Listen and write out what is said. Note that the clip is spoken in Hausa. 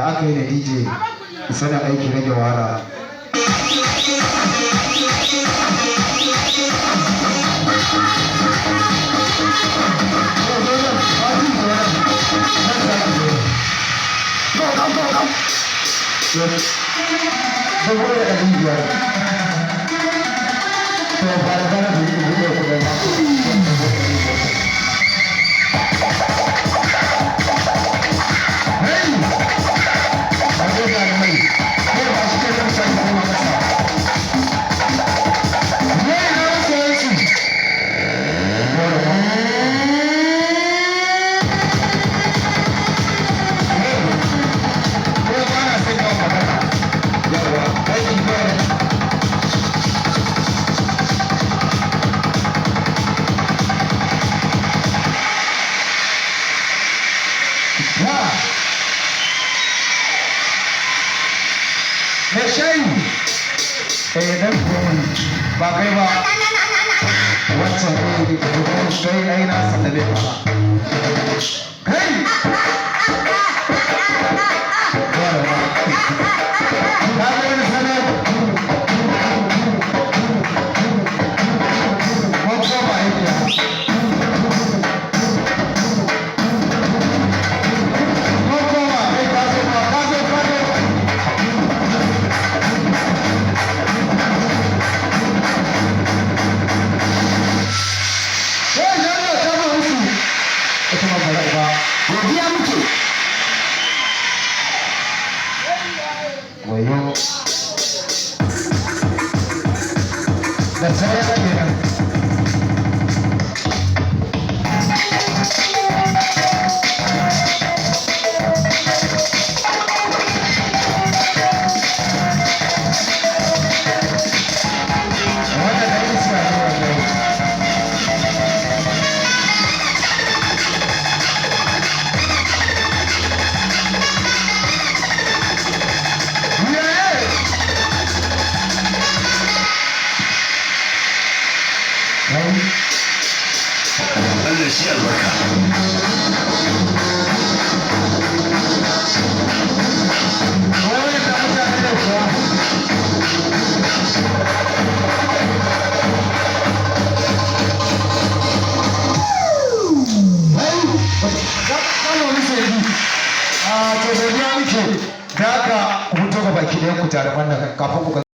ya aka yi da DJ sanin aiki rage wahala. Me shayi dan ba kai ba wancan kai ai na sanabe ba kai ba wani sanar ko ba yake godiya muke wayo da sauran kenan Allah shi albarka. da haka hutu ga baki ɗayan ku jaruman nan kafin ku